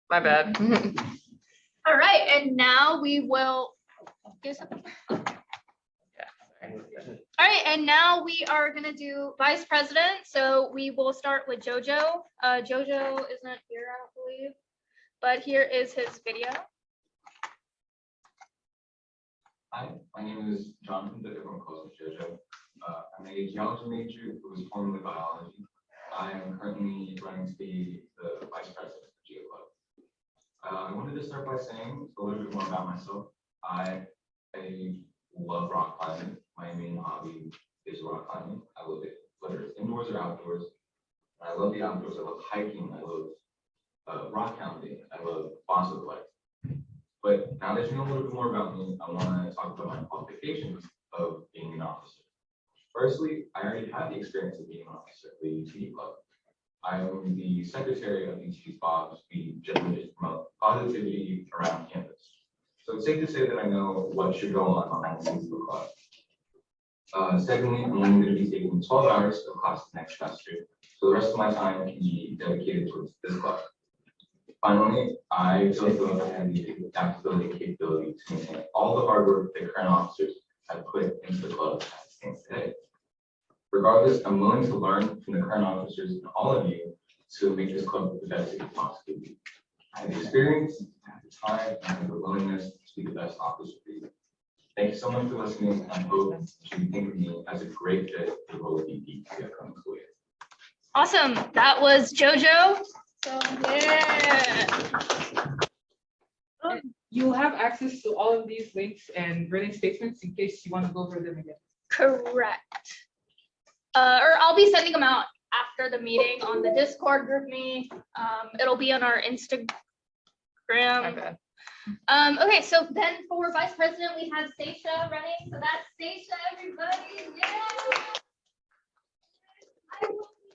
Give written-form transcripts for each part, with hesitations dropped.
My bad. All right, and now we will do something. All right, and now we are gonna do vice president. So we will start with Jojo. Jojo isn't here, I don't believe, but here is his video. Hi, my name is Jonathan, but everyone calls me Jojo. I'm a geology major who was formerly biology. I am currently running to be the vice president of GeoClub. I wanted to start by saying a little bit more about myself. I love rock climbing. My main hobby is rock climbing. I love it, whether it's indoors or outdoors. I love the outdoors. I love hiking. I love rock hounding. I love fossil collecting. But now that you know a little bit more about me, I want to talk about my qualifications of being an officer. Firstly, I already have the experience of being an officer at the UT Club. I am the secretary of UT's Bobs. We generally just promote positivity around campus. So it's safe to say that I know what should go on behind the scenes of the club. Secondly, I'm only going to be taking 12 hours of class next semester, so the rest of my time can be dedicated towards this club. Finally, I feel as though I have the adaptability and capability to maintain all the hard work that current officers have put into the club as it stands today. Regardless, I'm willing to learn from the current officers and all of you to make this club the best it can possibly be. I have the experience, I have the time, and I have the willingness to be the best officer for you. Thank you so much for listening, and I hope you think of me as a great fit for the role of VP for the upcoming school year. Awesome, that was Jojo. So yeah. You will have access to all of these links and written statements in case you want to go over them again. Correct. Or I'll be sending them out after the meeting on the Discord group me. It'll be on our Instagram. Okay. Okay, so then for vice president, we have Stacia running. So that's Stacia, everybody. Yeah. I will be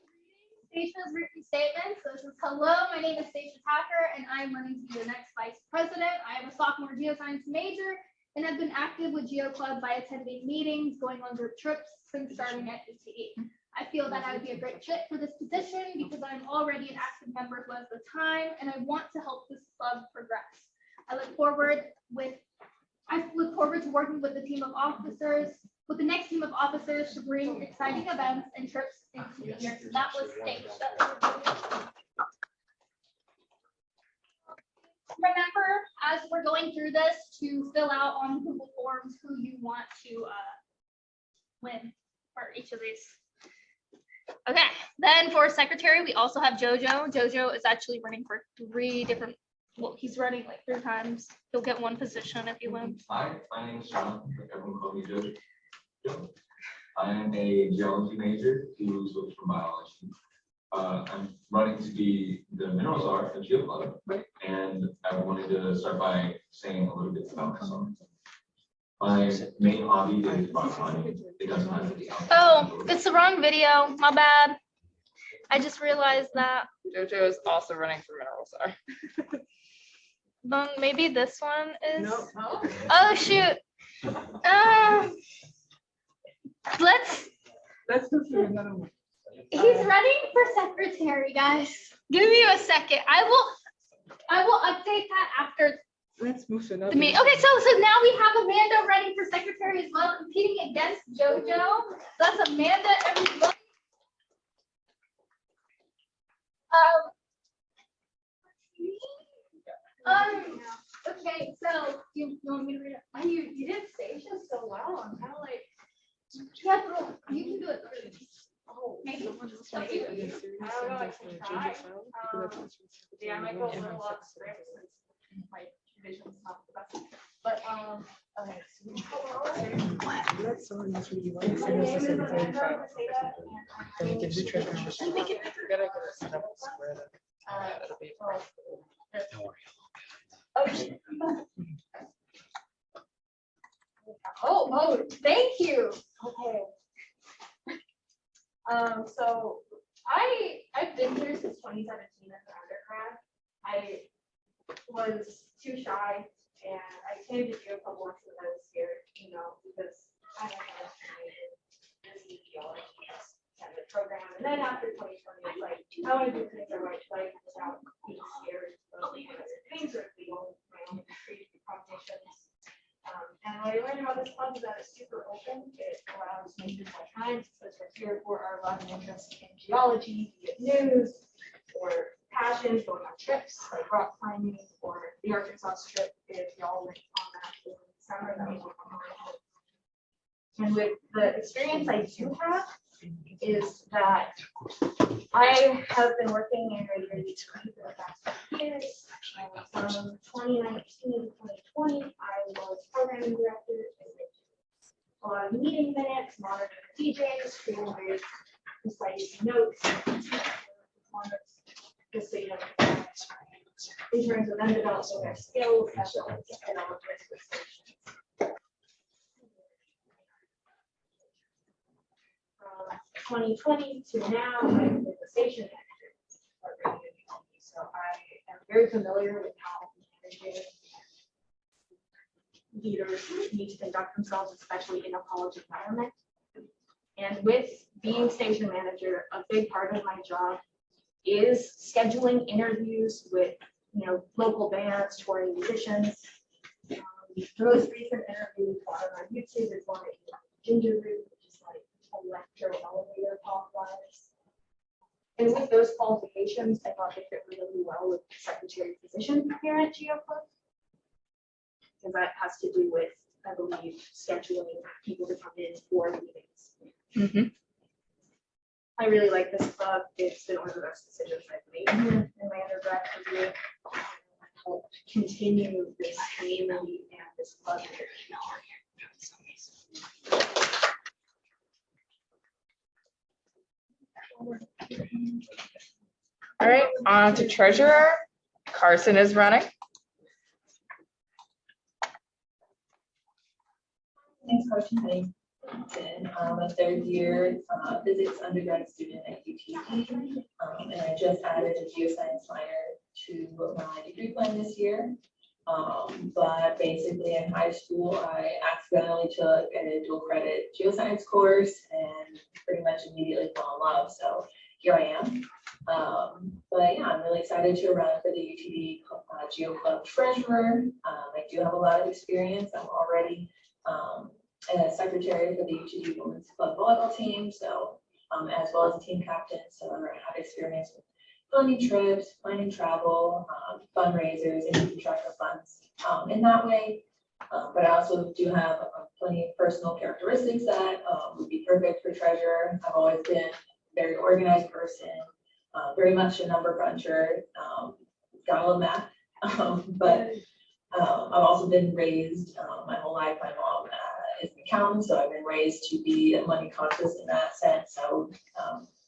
reading Stacia's written statement. So this is hello, my name is Stacia Packer, and I'm running to be the next vice president. I am a sophomore geoscience major and have been active with GeoClub by attending meetings, going on group trips since starting at UTE. I feel that I would be a great fit for this position because I'm already an active member who has the time, and I want to help this club progress. I look forward to working with the team of officers, with the next team of officers to bring exciting events and trips into the year. So that was Stacia. Remember, as we're going through this, to fill out on Google Forms who you want to win for each of these. Okay, then for secretary, we also have Jojo. Jojo is actually running for 3 different, well, he's running like 3 times. He'll get 1 position if he wins. Hi, my name is Jonathan. Everyone calls me Jojo. I am a geology major who switched from biology. I'm running to be the mineral czar at GeoClub, and I wanted to start by saying a little bit about myself. My main hobby is rock climbing. It doesn't matter. Oh, it's the wrong video. My bad. I just realized that. Jojo is also running for mineral czar. Maybe this one is. No. Oh shoot. Let's go through another one. He's running for secretary, guys. Give me a second. I will update that after Let's move to another. the meeting. Okay, so now we have Amanda running for secretary as well, competing against Jojo. That's Amanda, everybody. Okay, so you want me to read it? You did Stacia so well. I'm kind of like, yeah, but you can do it. Oh, maybe. I don't know, I can try. Yeah, I might go a little off script since my vision's not the best. But okay. Let's someone else really want to send us a 735. Then we can do treasure numbers. We gotta get a set up square that. That'll be Don't worry. Oh, thank you. Okay. So I've been here since 2017 as an undergrad. I was too shy, and I came to GeoClub once and I was scared, because I don't know this is geology and the program. And then after 2020, it's like I want to do things the right way without being scared of lot of interest in geology, geonews, or passions going on trips like rock climbing or the Arkansas Strip if y'all went on that in the summer. That was one of my. And with the experience I do have is that I have been working in radio for the past 5 years. From 2019 to 2020, I was programming director. A lot of meeting minutes, monitoring DJs, creating very precise notes, just so you know, in terms of them developing their skills, as well as developing their stations. From 2020 to now, I've been the station manager. So I am very familiar with how managing leaders need to conduct themselves, especially in a college environment. And with being station manager, a big part of my job is scheduling interviews with local bands, touring musicians. The most recent interview on YouTube is one at Ginger Root, which is like electro elevator pop vibes. And with those qualifications, I thought they fit really well with the secretary position here at GeoClub. Because that has to do with, I believe, scheduling people to come in for meetings. I really like this club. It's been one of the best decisions I've made in my undergrad career. I hope continue this community and this club. All right, on to treasurer. Carson is running. Thanks, Coach. I'm a third year physics undergrad student at UTD, and I just added a geoscience minor to my degree plan this year. But basically in high school, I accidentally took a dual credit geoscience course and pretty much immediately fell in love. So here I am. But yeah, I'm really excited to run for the UTD GeoClub treasurer. I do have a lot of experience. I'm already as secretary for the UTD Women's Club volleyball team, so as well as a team captain. So I have experience with planning trips, planning travel, fundraisers, and keeping track of funds in that way. But I also do have plenty of personal characteristics that would be perfect for treasurer. I've always been a very organized person, very much a number cruncher, got a little math, but I've also been raised my whole life. My mom is an accountant, so I've been raised to be money conscious in that sense. So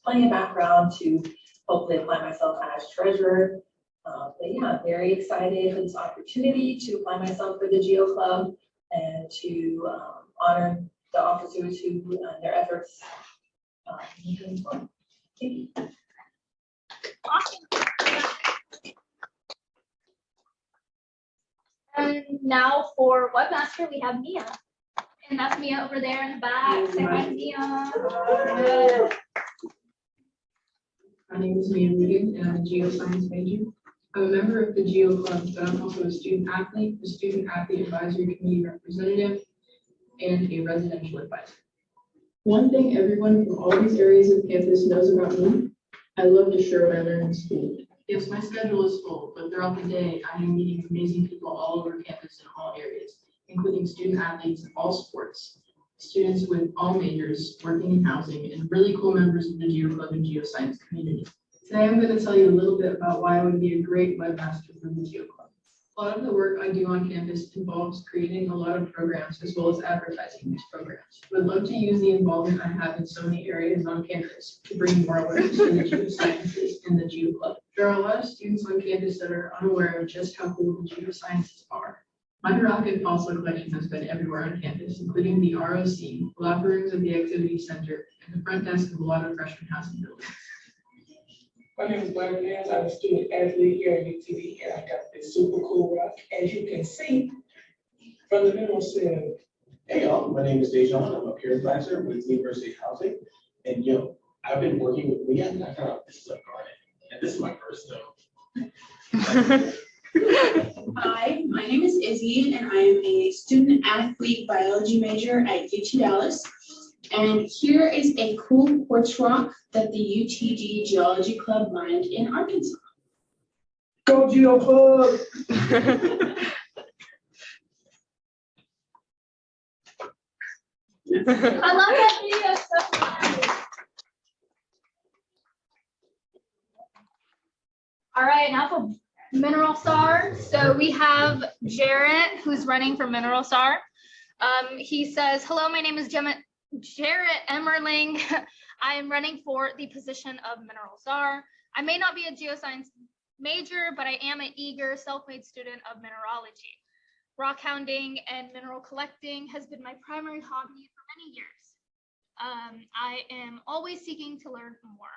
plenty of background to hopefully apply myself as treasurer. But yeah, very excited for this opportunity to apply myself for the GeoClub and to honor the officers who their efforts. Thank you. Awesome. And now for webmaster, we have Mia. And that's Mia over there in the back. Say hi to Mia. Good. My name is Mia Rudig, and I'm a geoscience major. I'm a member of the GeoClub, but I'm also a student athlete, a student athlete advisory committee representative, and a residential advisor. One thing everyone from all these areas of campus knows about me, I love to share what I learn in school. Yes, my schedule is full, but throughout the day, I am meeting amazing people all over campus in all areas, including student athletes in all sports, students with all majors, working in housing, and really cool members of the GeoClub and geoscience community. Today, I'm going to tell you a little bit about why I would be a great webmaster for the GeoClub. A lot of the work I do on campus involves creating a lot of programs as well as advertising these programs. I would love to use the involvement I have in so many areas on campus to bring more awareness to the geosciences and the GeoClub. There are a lot of students on campus that are unaware of just how cool the geosciences are. My rock and fossil collection has been everywhere on campus, including the ROC, locker rooms of the activity center, and the front desk of a lot of freshman housing buildings. My name is Blair Vance. I'm a student athlete here at UTD, and I got this super cool rock. As you can see from the middle said, hey y'all, my name is Dejan. I'm a peer advisor with University Housing. And I've been working with Mia, and I found out this is a garden. And this is my first though. Hi, my name is Izzy, and I am a student athlete biology major at UT Dallas. And here is a cool quartz rock that the UTG Geology Club mined in Arkansas. Go GeoClub! I love that video so much. All right, now for Mineral Star. So we have Jarrett, who's running for Mineral Star. He says, hello, my name is Jarrett Emmerling. I am running for the position of Mineral Czar. I may not be a geoscience major, but I am an eager self-made student of mineralogy. Rock hounding and mineral collecting has been my primary hobby for many years. I am always seeking to learn more.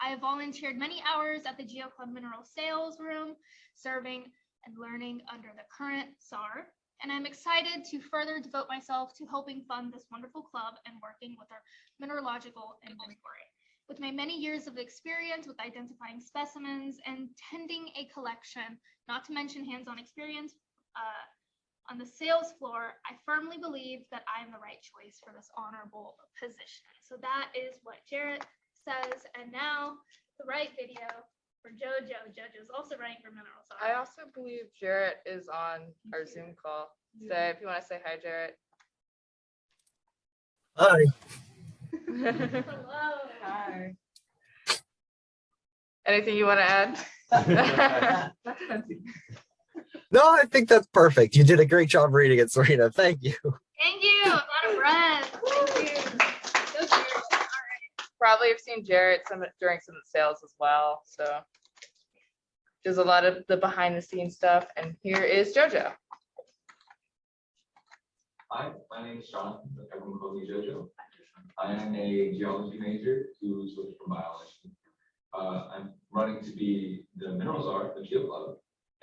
I have volunteered many hours at the GeoClub Mineral Sales Room, serving and learning under the current SAR. And I'm excited to further devote myself to helping fund this wonderful club and working with our mineralogical inventory. With my many years of experience with identifying specimens and tending a collection, not to mention hands-on experience on the sales floor, I firmly believe that I am the right choice for this honorable position. So that is what Jarrett says. And now the right video for JoJo. JoJo's also running for Mineral Star. I also believe Jarrett is on our Zoom call. So if you want to say hi, Jarrett. Hi. Hello. Hi. Anything you want to add? No, I think that's perfect. You did a great job reading it, Serena. Thank you. Thank you. I'm out of breath. Thank you. So cute. All right. Probably have seen Jarrett during some of the sales as well. So there's a lot of the behind the scenes stuff. And here is JoJo. Hi, my name is Jonathan, but everyone calls me JoJo. I am a geology major who switched from biology. I'm running to be the Mineral Czar, the GeoClub,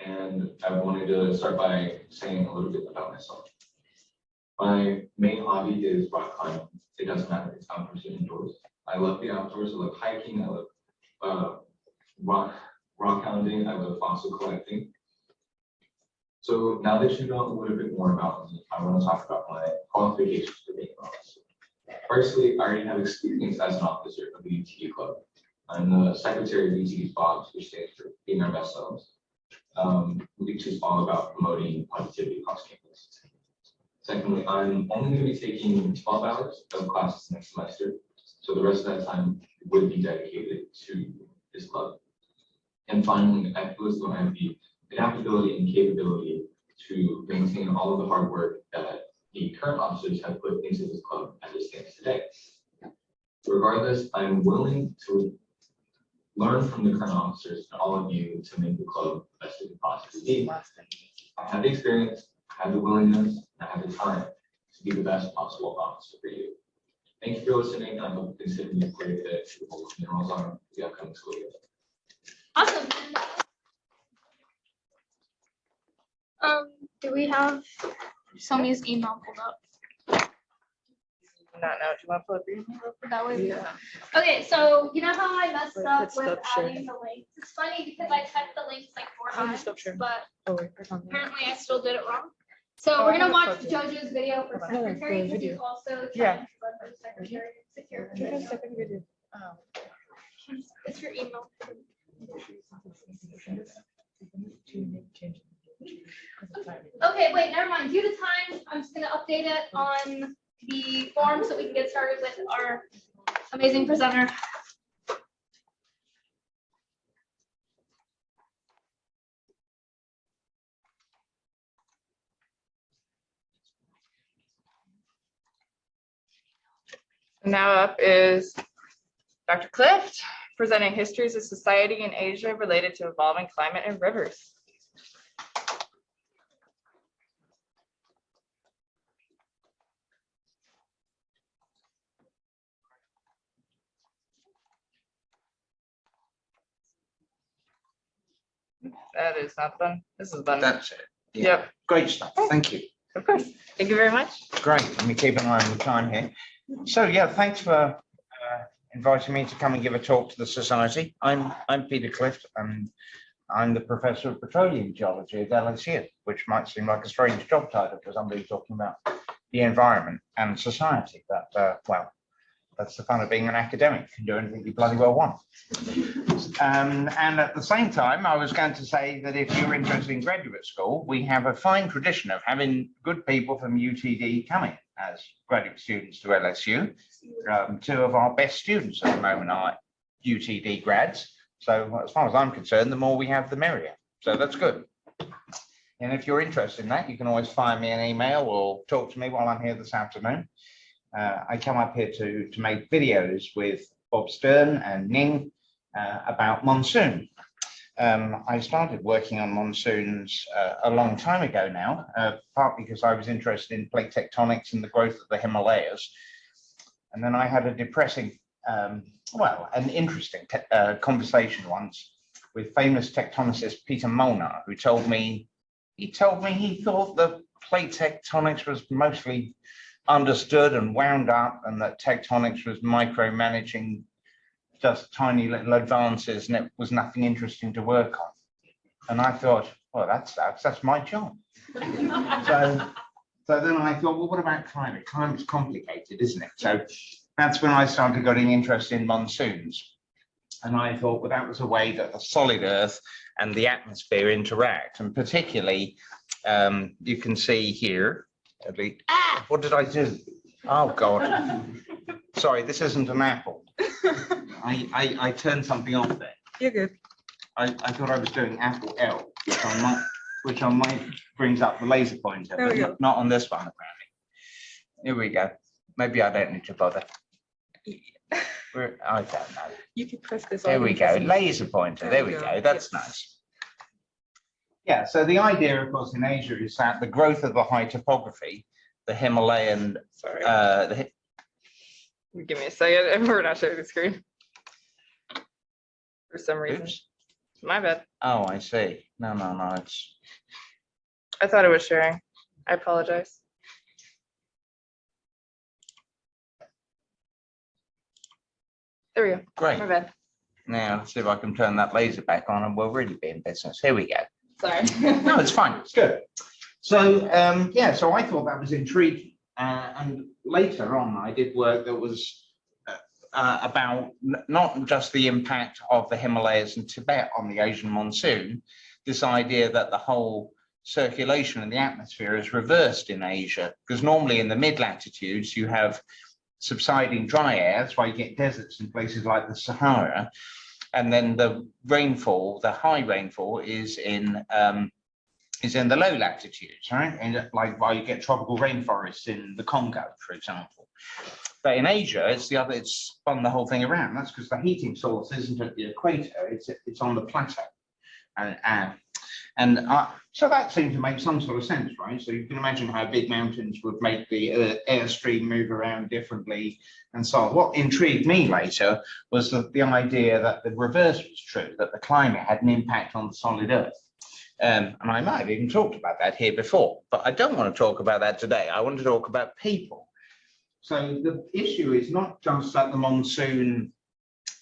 and I wanted to start by saying a little bit about myself. My main hobby is rock climbing. It doesn't matter, it's outdoors or indoors. I love the outdoors, I love hiking, I love rock hounding, I love fossil collecting. So now that you know a little bit more about me, I want to talk about my qualifications for being an officer. Firstly, I already have experience as an officer of the UTG Club. I'm the secretary of UTG FOBS, which stands for Being Our Best Selves, which is all about promoting positivity across campus. Secondly, I'm only going to be taking 12 hours of classes next semester, so the rest of that time would be dedicated to this club. And finally, I feel as though I have the adaptability and capability to maintain all of the hard work that the current officers have put into this club as it stands today. Regardless, I'm willing to learn from the current officers and all of you to make the club the best it can possibly be. I have the experience, I have the willingness, and I have the time to be the best possible officer for you. Thank you for listening, and I hope you consider me a great fit to the local minerals on the upcoming school year. Awesome. Do we have Somi's email pulled up? Not know. Do you want to pull up your email? That way. Yeah. Okay, so you know how I messed Wait, up let's with stop sharing. adding the links? It's funny because I checked the links like 4 How do you times, stop sharing? but Oh, wait, it's on there. apparently I still did it wrong. So Oh, we're I gonna have watch it plugged in. JoJo's video for Okay. secretary, Yeah, which video. is also Yeah. trying to run for secretary secure. Do you have a second video? Oh. It's your email. Okay, wait, never mind. Due to time, I'm just gonna update it on the form so we can get started with our amazing presenter. Now up is Dr. Clift, presenting histories of society in Asia related to evolving climate and rivers. That is not fun. This is fun. That's it. Yeah. Yep, Great stuff. Thank you. of course. Thank you very much. Great. Let me keep an eye on the time here. So yeah, thanks for inviting me to come and give a talk to the society. I'm Peter Clift, and I'm the professor of petroleum geology at LSU, which might seem like a strange job title for somebody talking about the environment and society. But well, That's the fun of being an academic. You can do anything you bloody well want. And at the same time, I was going to say that if you're interested in graduate school, we have a fine tradition of having good people from UTD coming as graduate students to LSU. Two of our best students at the moment are UTD grads. So as far as I'm concerned, the more we have, the merrier. So that's good. And if you're interested in that, you can always fire me an email or talk to me while I'm here this afternoon. I come up here to make videos with Bob Stern and Ning about Monsoon. I started working on monsoons a long time ago now, partly because I was interested in plate tectonics and the growth of the Himalayas. And then I had a depressing, an interesting conversation once with famous tectonicist Peter Molnar, who told me he thought that plate tectonics was mostly understood and wound up, and that tectonics was micromanaging just tiny little advances, and it was nothing interesting to work on. And I thought, well, that's my job. So then I thought, well, what about climate? Climate's complicated, isn't it? So that's when I started getting interested in monsoons. And I thought, well, that was a way that the solid Earth and the atmosphere interact. And particularly, you can see here, what did I do? Oh, God. Sorry, this isn't an apple. I turned something off there. You're good. I thought I was doing Apple L, which on my brings up the laser pointer, but not on this one, apparently. Here we go. Maybe I don't need to bother. I don't know. You can press this. There we go. Laser pointer. There we go. That's nice. Yeah. So the idea, of course, in Asia is that the growth of the high topography, the Himalayan. Sorry. Give me a second. We're not showing the screen for some reason. Oops. My bad. Oh, I see. No. It's. I thought it was sharing. I apologize. There we go. Great. My bad. Now let's see if I can turn that laser back on, and we'll really be in business. Here we go. Sorry. No, it's fine. It's good. So yeah, so I thought that was intriguing, and later on, I did work that was about not just the impact of the Himalayas and Tibet on the Asian monsoon, this idea that the whole circulation in the atmosphere is reversed in Asia, because normally in the mid-latitudes you have subsiding dry air. That's why you get deserts in places like the Sahara, and then the rainfall, the high rainfall, is in the low latitudes, right? And like why you get tropical rainforests in the Congo, for example. But in Asia, it's spun the whole thing around. That's because the heating source isn't at the equator; it's on the plateau, and so that seemed to make some sort of sense, right? So you can imagine how big mountains would make the airstream move around differently, and so on. What intrigued me later was the idea that the reverse was true, that the climate had an impact on the solid Earth. And I might have even talked about that here before, but I don't want to talk about that today. I want to talk about people. So the issue is not just that the monsoon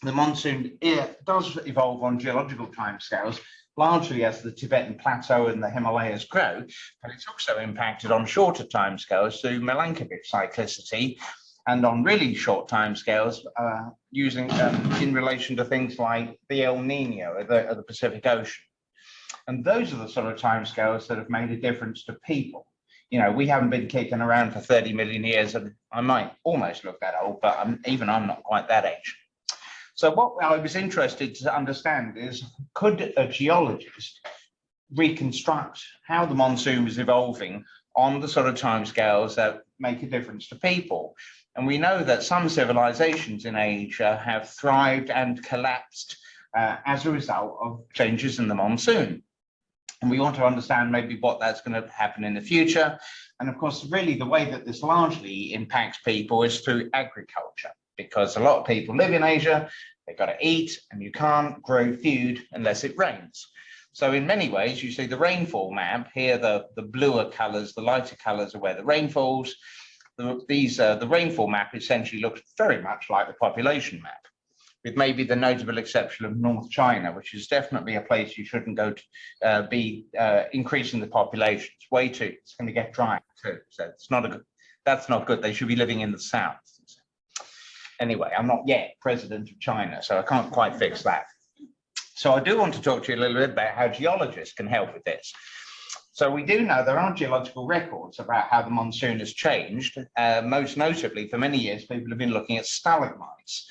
does evolve on geological timescales, largely as the Tibetan plateau and the Himalayas grow, but it's also impacted on shorter timescales through Milankovitch cyclicity and on really short timescales using in relation to things like the El Nino of the Pacific Ocean. And those are the sort of timescales that have made a difference to people. You know, we haven't been kicking around for 30 million years, and I might almost look that old, but I'm not quite that age. So what I was interested to understand is, could a geologist reconstruct how the monsoon was evolving on the sort of timescales that make a difference to people? And we know that some civilizations in Asia have thrived and collapsed as a result of changes in the monsoon. And we want to understand maybe what that's going to happen in the future. And of course, really the way that this largely impacts people is through agriculture, because a lot of people live in Asia, they've got to eat, and you can't grow food unless it rains. So in many ways, you see the rainfall map here, the bluer colors, the lighter colors are where the rain falls. The rainfall map essentially looks very much like the population map, with maybe the notable exception of North China, which is definitely a place you shouldn't go to be increasing the population. It's way too, it's going to get dry too. So it's not that's not good. They should be living in the south. Anyway, I'm not yet president of China, so I can't quite fix that. So I do want to talk to you a little bit about how geologists can help with this. So we do know there are geological records about how the monsoon has changed. Most notably, for many years, people have been looking at stalagmites.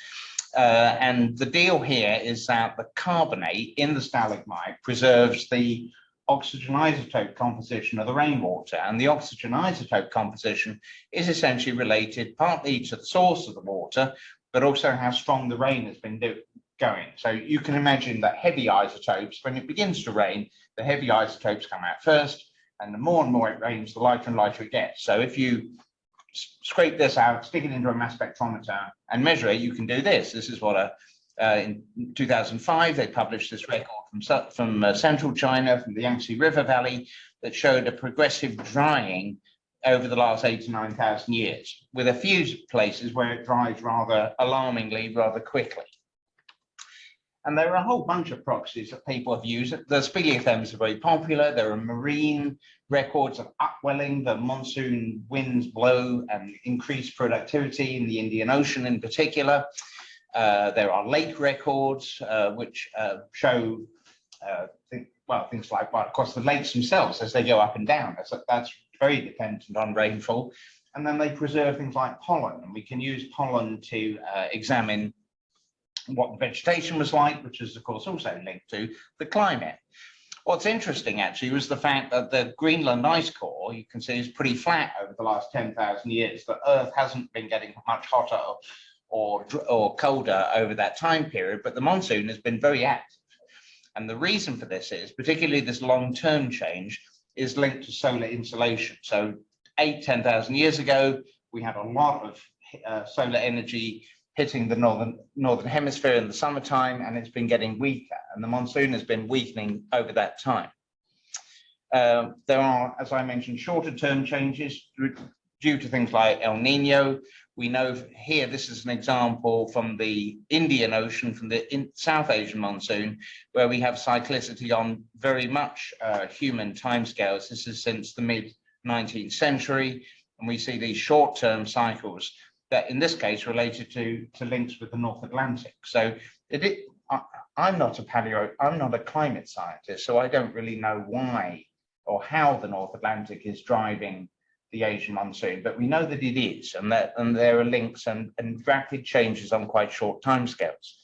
And the deal here is that the carbonate in the stalagmite preserves the oxygen isotope composition of the rainwater. And the oxygen isotope composition is essentially related partly to the source of the water, but also how strong the rain has been going. So you can imagine that heavy isotopes, when it begins to rain, the heavy isotopes come out first, and the more and more it rains, the lighter and lighter it gets. So if you scrape this out, stick it into a mass spectrometer and measure it, you can do this. This is what in 2005, they published this record from central China, from the Yangtze River Valley, that showed a progressive drying over the last 8 to 9,000 years, with a few places where it dries rather alarmingly, rather quickly. And there are a whole bunch of proxies that people have used. The speleothems are very popular. There are marine records of upwelling. The monsoon winds blow and increase productivity in the Indian Ocean in particular. There are lake records which show things like of course the lakes themselves as they go up and down. That's very dependent on rainfall. And then they preserve things like pollen, and we can use pollen to examine what the vegetation was like, which is of course also linked to the climate. What's interesting actually was the fact that the Greenland ice core, you can see, is pretty flat over the last 10,000 years. The Earth hasn't been getting much hotter or colder over that time period, but the monsoon has been very active. And the reason for this is, particularly this long-term change, is linked to solar insolation. So 10,000 years ago, we had a lot of solar energy hitting the northern hemisphere in the summertime, and it's been getting weaker, and the monsoon has been weakening over that time. There are, as I mentioned, shorter term changes due to things like El Nino. We know here, this is an example from the Indian Ocean, from the South Asian monsoon, where we have cyclicity on very much human timescales. This is since the mid-19th century, and we see these short-term cycles that in this case related to links with the North Atlantic. So I'm not a climate scientist, so I don't really know why or how the North Atlantic is driving the Asian monsoon, but we know that it is, and there are links and rapid changes on quite short timescales.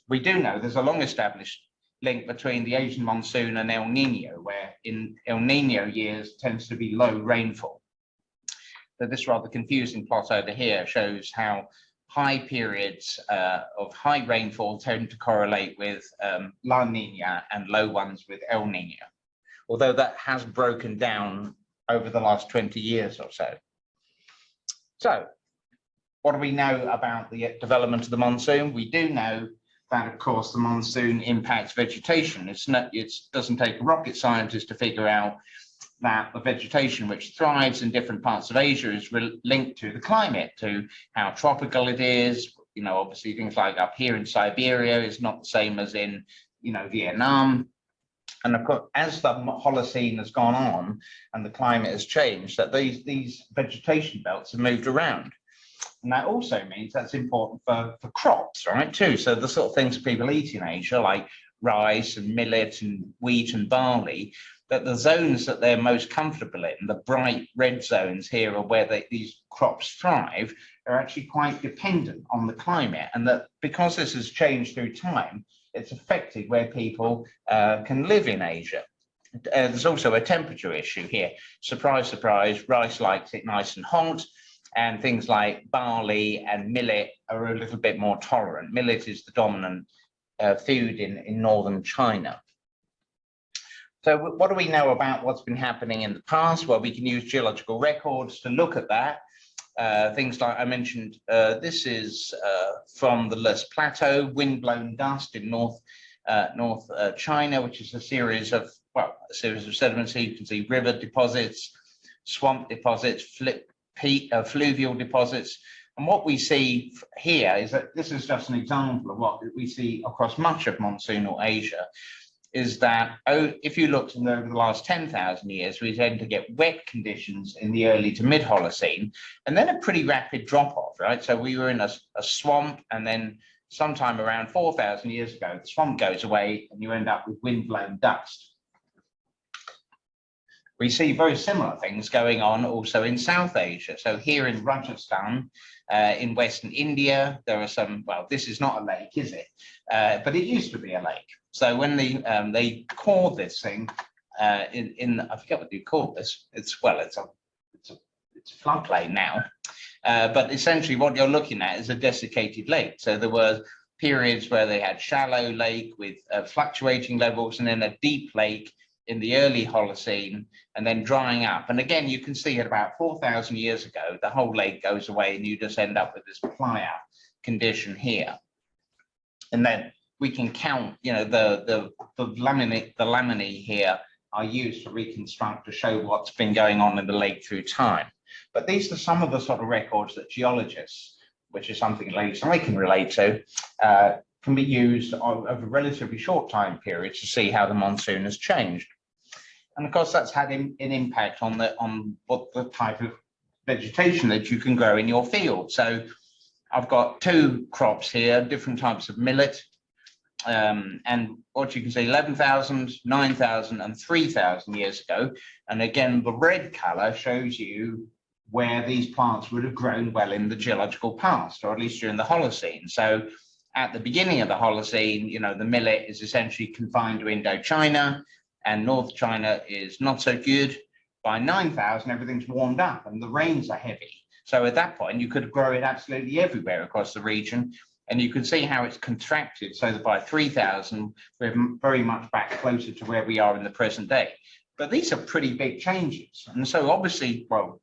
We do know there's a long-established link between the Asian monsoon and El Nino, where in El Nino years tends to be low rainfall. So this rather confusing plot over here shows how high periods of high rainfall tend to correlate with La Nina and low ones with El Nino, although that has broken down over the last 20 years or so. So what do we know about the development of the monsoon? We do know that, of course, the monsoon impacts vegetation. It doesn't take a rocket scientist to figure out that the vegetation which thrives in different parts of Asia is linked to the climate, to how tropical it is. You know, obviously things like up here in Siberia is not the same as in, Vietnam. And of course, as the Holocene has gone on and the climate has changed, that these vegetation belts have moved around. And that also means that's important for crops, right, too. So the sort of things people eat in Asia, like rice and millet and wheat and barley, that the zones that they're most comfortable in, the bright red zones here are where these crops thrive, are actually quite dependent on the climate. And that because this has changed through time, it's affected where people can live in Asia. There's also a temperature issue here. Surprise, surprise, rice likes it nice and hot, and things like barley and millet are a little bit more tolerant. Millet is the dominant food in northern China. So what do we know about what's been happening in the past? Well, we can use geological records to look at that. Things like I mentioned, this is from the Les Plateau, wind-blown dust in North China, which is a series of sediments. So you can see river deposits, swamp deposits, fluvial deposits. And what we see here is that this is just an example of what we see across much of monsoonal Asia, is that if you looked over the last 10,000 years, we tend to get wet conditions in the early to mid Holocene, and then a pretty rapid drop off, right? So we were in a swamp, and then sometime around 4,000 years ago, the swamp goes away and you end up with wind-blown dust. We see very similar things going on also in South Asia. So here in Rajasthan, in Western India, there are some, well, this is not a lake, is it? But it used to be a lake. So when they called this thing I forget what you call this. It's a floodplain now. But essentially what you're looking at is a desiccated lake. So there were periods where they had shallow lake with fluctuating levels, and then a deep lake in the early Holocene, and then drying up. And again, you can see at about 4,000 years ago, the whole lake goes away and you just end up with this playa condition here. And then we can count, you know, the laminae here are used to reconstruct, to show what's been going on in the lake through time. But these are some of the sort of records that geologists, which is something at least I can relate to, can be used over a relatively short time period to see how the monsoon has changed. And of course, that's had an impact on what the type of vegetation that you can grow in your field. So I've got two crops here, different types of millet. And what you can see, 11,000, 9,000 and 3,000 years ago. And again, the red color shows you where these plants would have grown well in the geological past, or at least during the Holocene. So at the beginning of the Holocene, you know, the millet is essentially confined to Indochina, and North China is not so good. By 9,000, everything's warmed up and the rains are heavy. So at that point, you could grow it absolutely everywhere across the region. And you can see how it's contracted, so that by 3,000, we're very much back closer to where we are in the present day. But these are pretty big changes. And so obviously, well,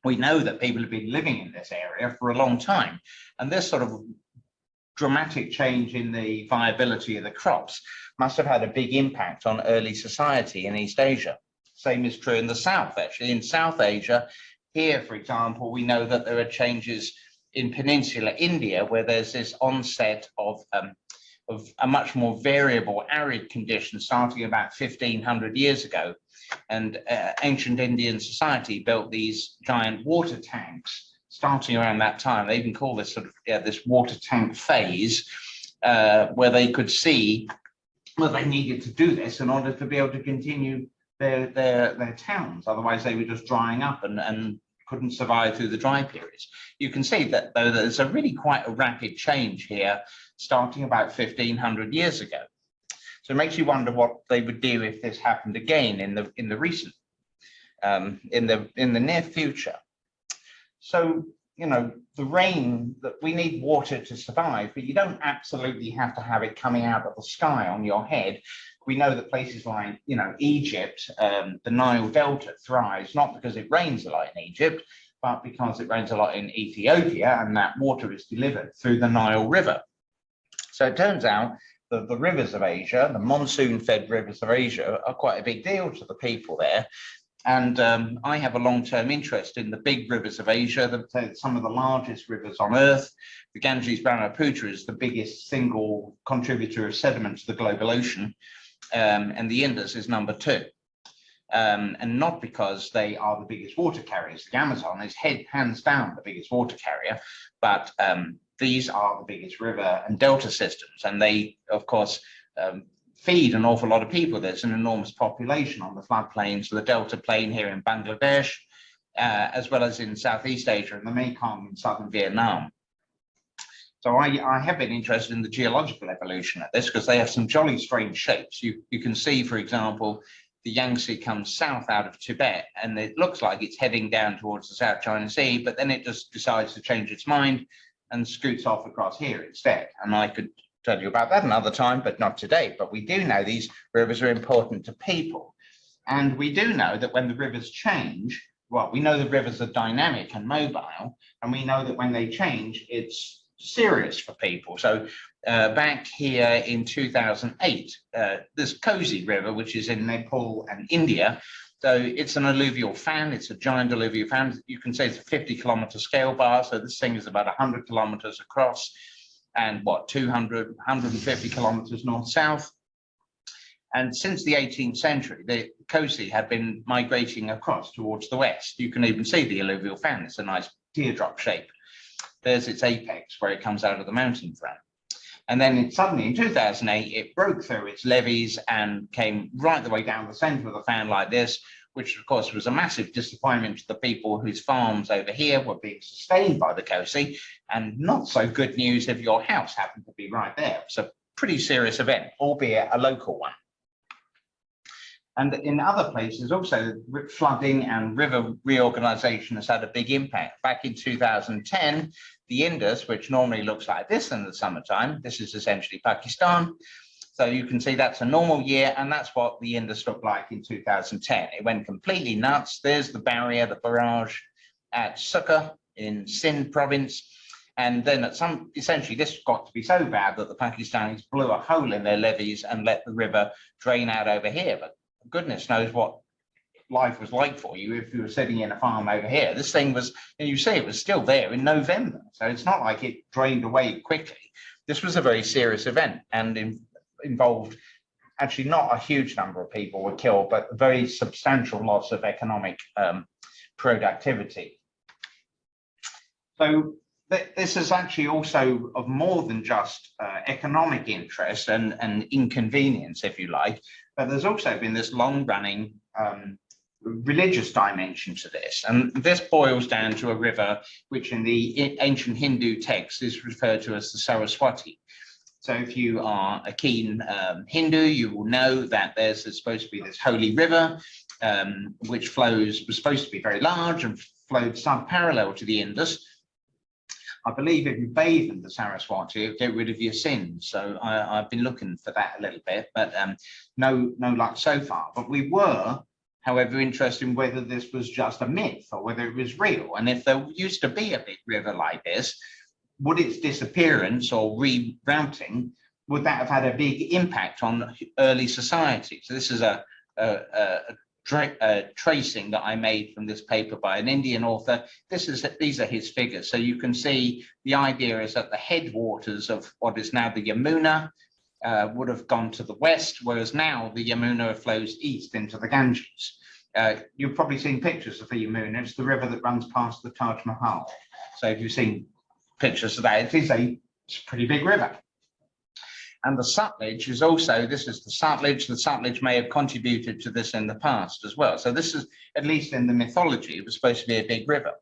we know that people have been living in this area for a long time. And this sort of dramatic change in the viability of the crops must have had a big impact on early society in East Asia. Same is true in the South, actually. In South Asia, here, for example, we know that there are changes in peninsular India, where there's this onset of a much more variable arid condition starting about 1,500 years ago. And ancient Indian society built these giant water tanks starting around that time. They even call this sort of this water tank phase, where they could see, well, they needed to do this in order to be able to continue their towns. Otherwise, they were just drying up and couldn't survive through the dry periods. You can see that, though, there's a really quite a rapid change here, starting about 1,500 years ago. So it makes you wonder what they would do if this happened again in the near future. So, you know, the rain, that we need water to survive, but you don't absolutely have to have it coming out of the sky on your head. We know that places like, you know, Egypt, the Nile Delta thrives, not because it rains a lot in Egypt, but because it rains a lot in Ethiopia, and that water is delivered through the Nile River. So it turns out that the rivers of Asia, the monsoon-fed rivers of Asia, are quite a big deal to the people there. And I have a long-term interest in the big rivers of Asia, some of the largest rivers on Earth. The Ganges Brahmaputra is the biggest single contributor of sediment to the global ocean. And the Indus is number 2. And not because they are the biggest water carriers. The Amazon is hands down the biggest water carrier, but these are the biggest river and delta systems. And they, of course, feed an awful lot of people. There's an enormous population on the floodplains of the Delta Plain here in Bangladesh, as well as in Southeast Asia and the Mekong in southern Vietnam. So I have been interested in the geological evolution of this, because they have some jolly strange shapes. You can see, for example, the Yangtze comes south out of Tibet, and it looks like it's heading down towards the South China Sea, but then it just decides to change its mind and scoots off across here instead. And I could tell you about that another time, but not today. But we do know these rivers are important to people. And we do know that when the rivers change, well, we know the rivers are dynamic and mobile, and we know that when they change, it's serious for people. So back here in 2008, this Cozy River, which is in Nepal and India, so it's an alluvial fan. It's a giant alluvial fan. You can say it's a 50-kilometer scale bar. So this thing is about 100 kilometers across, and what, 200, 150 kilometers north-south. And since the 18th century, the Kosi had been migrating across towards the west. You can even see the alluvial fan. It's a nice teardrop shape. There's its apex where it comes out of the mountain from. And then suddenly in 2008, it broke through its levees and came right the way down the center of the fan like this, which of course was a massive disappointment to the people whose farms over here were being sustained by the Kosi, and not so good news if your house happened to be right there. It's a pretty serious event, albeit a local one. And in other places also, flooding and river reorganization has had a big impact. Back in 2010, the Indus, which normally looks like this in the summertime, this is essentially Pakistan. So you can see that's a normal year, and that's what the Indus looked like in 2010. It went completely nuts. There's the barrier, the barrage at Sukkur in Sindh province. And then essentially this got to be so bad that the Pakistanis blew a hole in their levees and let the river drain out over here. But goodness knows what life was like for you if you were sitting in a farm over here. This thing was, and you see it was still there in November. So it's not like it drained away quickly. This was a very serious event and involved actually not a huge number of people were killed, but a very substantial loss of economic productivity. So this is actually also of more than just economic interest and inconvenience, if you like, but there's also been this long-running religious dimension to this. And this boils down to a river which in the ancient Hindu text is referred to as the Saraswati. So if you are a keen Hindu, you will know that there's supposed to be this holy river, which was supposed to be very large and flowed parallel to the Indus. I believe if you bathe in the Saraswati, it'll get rid of your sins. So I've been looking for that a little bit, but no luck so far. But we were, however, interested in whether this was just a myth or whether it was real. And if there used to be a big river like this, would its disappearance or rerouting, would that have had a big impact on early society? So this is a tracing that I made from this paper by an Indian author. These are his figures. So you can see the idea is that the headwaters of what is now the Yamuna would have gone to the west, whereas now the Yamuna flows east into the Ganges. You've probably seen pictures of the Yamuna. It's the river that runs past the Taj Mahal. So if you've seen pictures of that, it's a pretty big river. And the Sutlej is also, this is the Sutlej. The Sutlej may have contributed to this in the past as well. So this is, at least in the mythology, it was supposed to be a big river.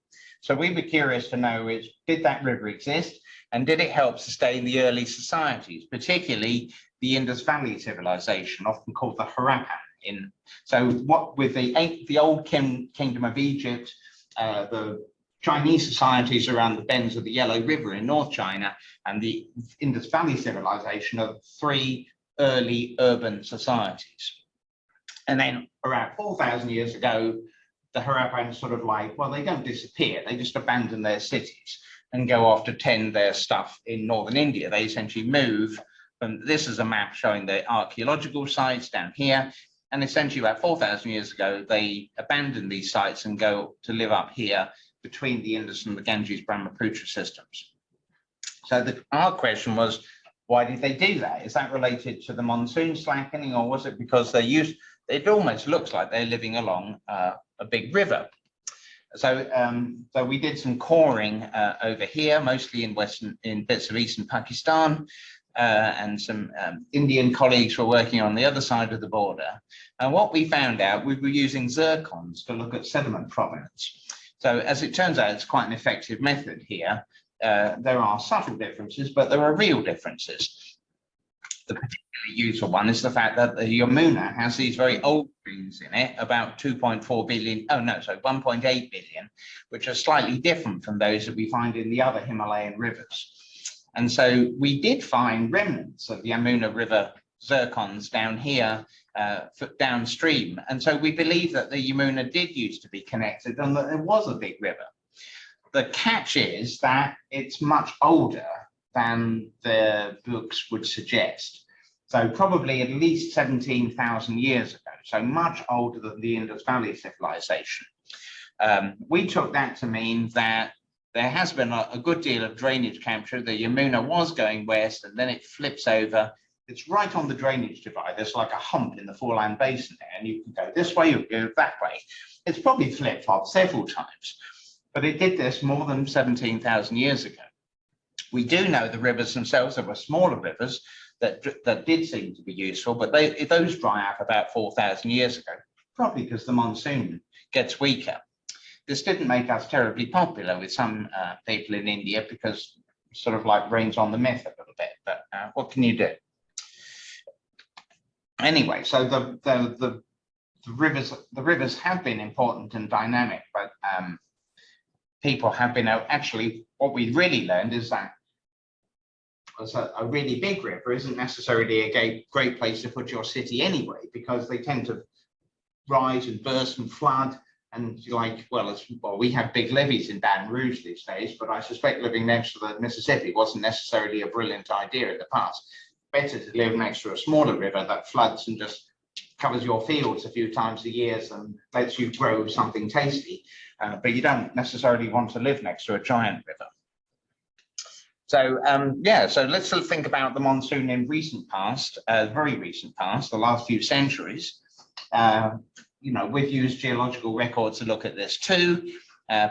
So we were curious to know is, did that river exist? And did it help sustain the early societies, particularly the Indus Valley civilization, often called the Harappan? So what with the old kingdom of Egypt, the Chinese societies around the bends of the Yellow River in North China, and the Indus Valley civilization of three early urban societies. And then around 4,000 years ago, the Harappans sort of like, well, they don't disappear, they just abandon their cities and go off to tend their stuff in northern India. They essentially move, and this is a map showing the archaeological sites down here, and essentially about 4,000 years ago, they abandon these sites and go to live up here between the Indus and the Ganges-Brahmaputra systems. So our question was, why did they do that? Is that related to the monsoon slackening, or was it because it almost looks like they're living along a big river? So we did some coring over here, mostly in bits of eastern Pakistan, and some Indian colleagues were working on the other side of the border. And what we found out, we were using zircons to look at sediment provenance. So as it turns out, it's quite an effective method here. There are subtle differences, but there are real differences. The particularly useful one is the fact that the Yamuna has these very old streams in it, about 1.8 billion, which are slightly different from those that we find in the other Himalayan rivers. And so we did find remnants of the Yamuna River zircons down here downstream. And so we believe that the Yamuna did used to be connected and that there was a big river. The catch is that it's much older than the books would suggest. So probably at least 17,000 years ago, so much older than the Indus Valley civilization. We took that to mean that there has been a good deal of drainage capture. The Yamuna was going west and then it flips over It's right on the drainage divide. There's like a hump in the foreland basin there, and you can go this way, you can go that way. It's probably flip-flopped several times, but it did this more than 17,000 years ago. We do know the rivers themselves, there were smaller rivers that did seem to be useful, but those dry up about 4,000 years ago, probably because the monsoon gets weaker. This didn't make us terribly popular with some people in India because it sort of like rains on the myth a little bit, but what can you do? Anyway, so the rivers have been important and dynamic, but people have been actually, what we really learned is that a really big river isn't necessarily a great place to put your city anyway, because they tend to rise and burst and flood. And like, well, we have big levees in Baton Rouge these days, but I suspect living next to the Mississippi wasn't necessarily a brilliant idea in the past. Better to live next to a smaller river that floods and just covers your fields a few times a year and lets you grow something tasty. But you don't necessarily want to live next to a giant river. So yeah, so let's think about the monsoon in recent past, very recent past, the last few centuries. You know, we've used geological records to look at this too.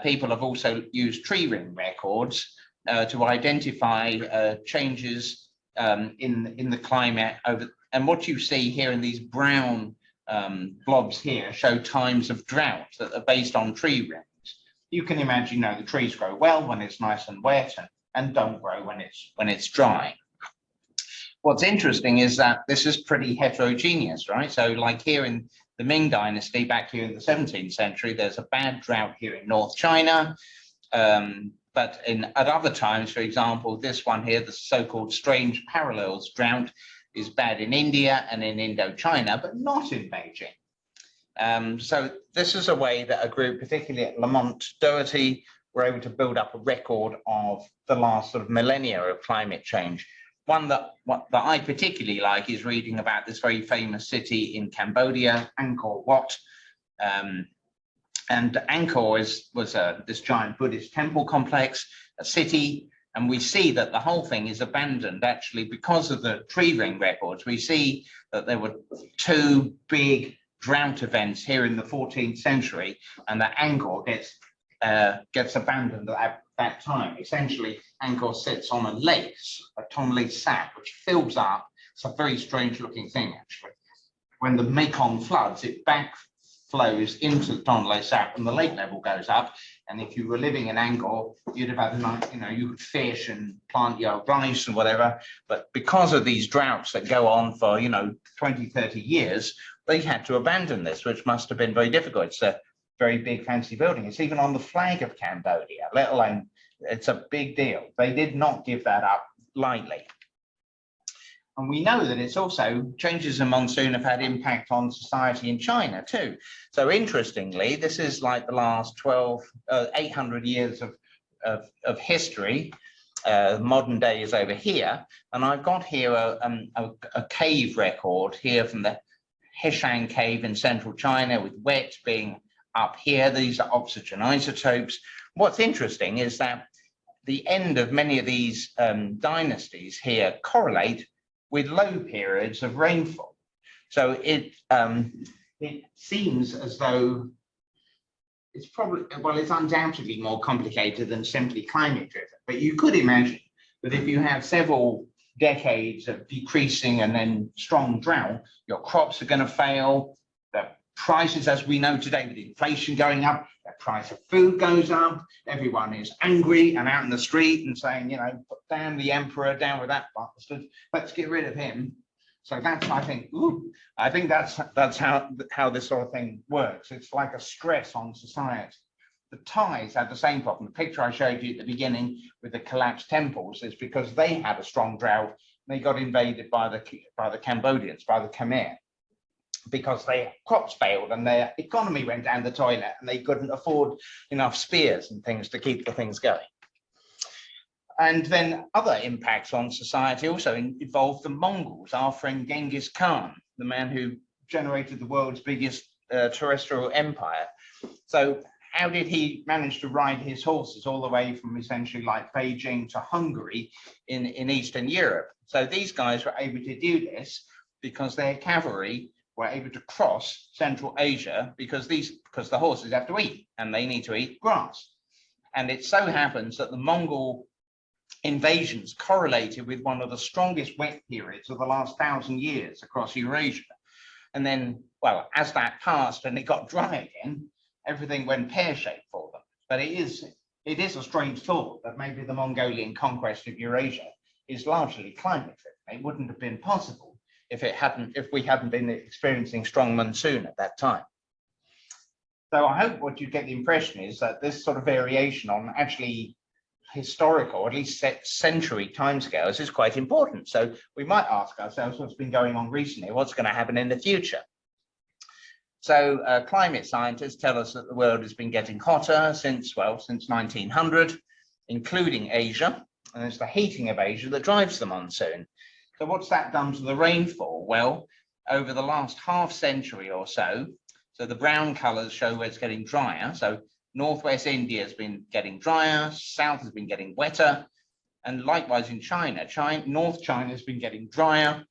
People have also used tree ring records to identify changes in the climate over. And what you see here in these brown blobs here show times of drought that are based on tree rings. You can imagine, you know, the trees grow well when it's nice and wet and don't grow when it's dry. What's interesting is that this is pretty heterogeneous, right? So like here in the Ming Dynasty, back here in the 17th century, there's a bad drought here in North China. But at other times, for example, this one here, the so-called strange parallels drought is bad in India and in Indochina, but not in Beijing. So this is a way that a group, particularly at Lamont Doherty, were able to build up a record of the last sort of millennia of climate change. One that I particularly like is reading about this very famous city in Cambodia, Angkor Wat. And Angkor was this giant Buddhist temple complex, a city, and we see that the whole thing is abandoned actually because of the tree ring records. We see that there were two big drought events here in the 14th century, and that Angkor gets abandoned at that time. Essentially, Angkor sits on a lake, a Tonle Sap, which fills up. It's a very strange looking thing, actually. When the Mekong floods, it backflows into the Tonle Sap and the lake level goes up. And if you were living in Angkor, you'd have had a nice, you know, you could fish and plant your rice and whatever. But because of these droughts that go on for, 20, 30 years, they had to abandon this, which must have been very difficult. It's a very big fancy building. It's even on the flag of Cambodia, let alone it's a big deal. They did not give that up lightly. And we know that it's also, changes in monsoon have had impact on society in China too. So interestingly, this is like the last 800 years of history. Modern day is over here. And I've got here a cave record here from the Heshan cave in central China, with wet being up here. These are oxygen isotopes. What's interesting is that the end of many of these dynasties here correlate with low periods of rainfall. So it seems as though it's probably, well, it's undoubtedly more complicated than simply climate driven. But you could imagine that if you have several decades of decreasing and then strong drought, your crops are going to fail. The prices, as we know today, with inflation going up, the price of food goes up. Everyone is angry and out in the street and saying, damn the emperor, down with that bastard. Let's get rid of him. So that's, I think that's how this sort of thing works. It's like a stress on society. The Thais had the same problem. The picture I showed you at the beginning with the collapsed temples is because they had a strong drought. They got invaded by the Cambodians, by the Khmer, because their crops failed and their economy went down the toilet and they couldn't afford enough spears and things to keep the things going. And then other impacts on society also involved the Mongols, our friend Genghis Khan, the man who generated the world's biggest terrestrial empire. So how did he manage to ride his horses all the way from essentially like Beijing to Hungary in Eastern Europe? So these guys were able to do this because their cavalry were able to cross Central Asia because the horses have to eat and they need to eat grass. And it so happens that the Mongol invasions correlated with one of the strongest wet periods of the last 1,000 years across Eurasia. And then, well, as that passed and it got dry again, everything went pear-shaped for them. But it is a strange thought that maybe the Mongolian conquest of Eurasia is largely climate-driven. It wouldn't have been possible if we hadn't been experiencing strong monsoon at that time. So I hope what you get the impression is that this sort of variation on actually historical, or at least century timescales is quite important. So we might ask ourselves what's been going on recently, what's going to happen in the future. So climate scientists tell us that the world has been getting hotter since 1900, including Asia, and it's the heating of Asia that drives the monsoon. So what's that done to the rainfall? Well, over the last half century or so the brown colors show where it's getting drier. So Northwest India has been getting drier, south has been getting wetter, and likewise in China, North China has been getting drier,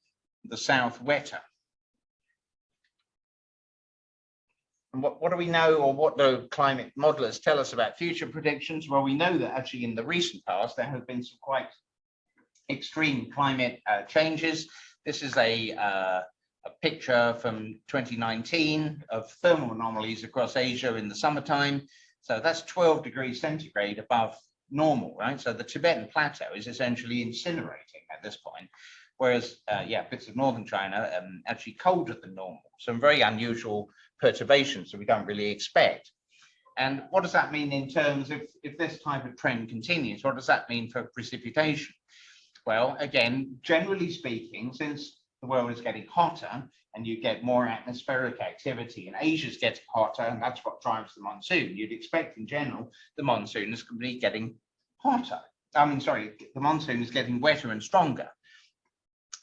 the south wetter. And what do we know, or what do climate modelers tell us about future predictions? Well, we know that actually in the recent past, there have been some quite extreme climate changes. This is a picture from 2019 of thermal anomalies across Asia in the summertime. So that's 12 degrees centigrade above normal, right? So the Tibetan plateau is essentially incinerating at this point, whereas, bits of northern China actually colder than normal. Some very unusual perturbations that we don't really expect. And what does that mean in terms of, if this type of trend continues, what does that mean for precipitation? Well, again, generally speaking, since the world is getting hotter and you get more atmospheric activity and Asia's getting hotter, and that's what drives the monsoon, you'd expect in general the monsoon is going to be getting hotter. The monsoon is getting wetter and stronger.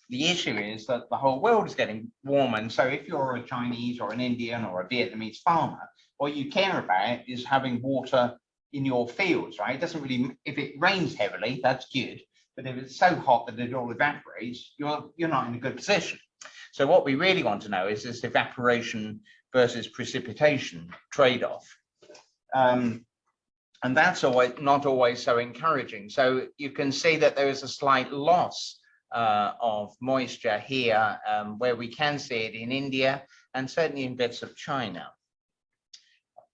The issue is that the whole world is getting warmer, and so if you're a Chinese or an Indian or a Vietnamese farmer, what you care about is having water in your fields, right? It doesn't really, if it rains heavily, that's good. But if it's so hot that it all evaporates, you're not in a good position. So what we really want to know is this evaporation versus precipitation trade-off. And that's not always so encouraging. So you can see that there is a slight loss of moisture here, where we can see it in India and certainly in bits of China.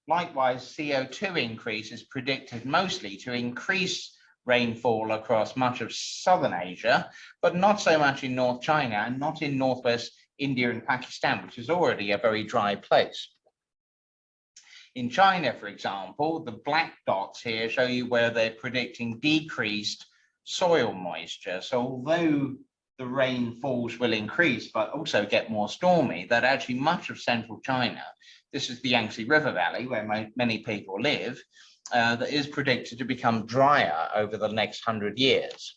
Likewise, CO2 increase is predicted mostly to increase rainfall across much of southern Asia, but not so much in North China and not in northwest India and Pakistan, which is already a very dry place. In China, for example, the black dots here show you where they're predicting decreased soil moisture. So although the rainfalls will increase, but also get more stormy, that actually much of central China, this is the Yangtze River Valley where many people live, that is predicted to become drier over the next 100 years.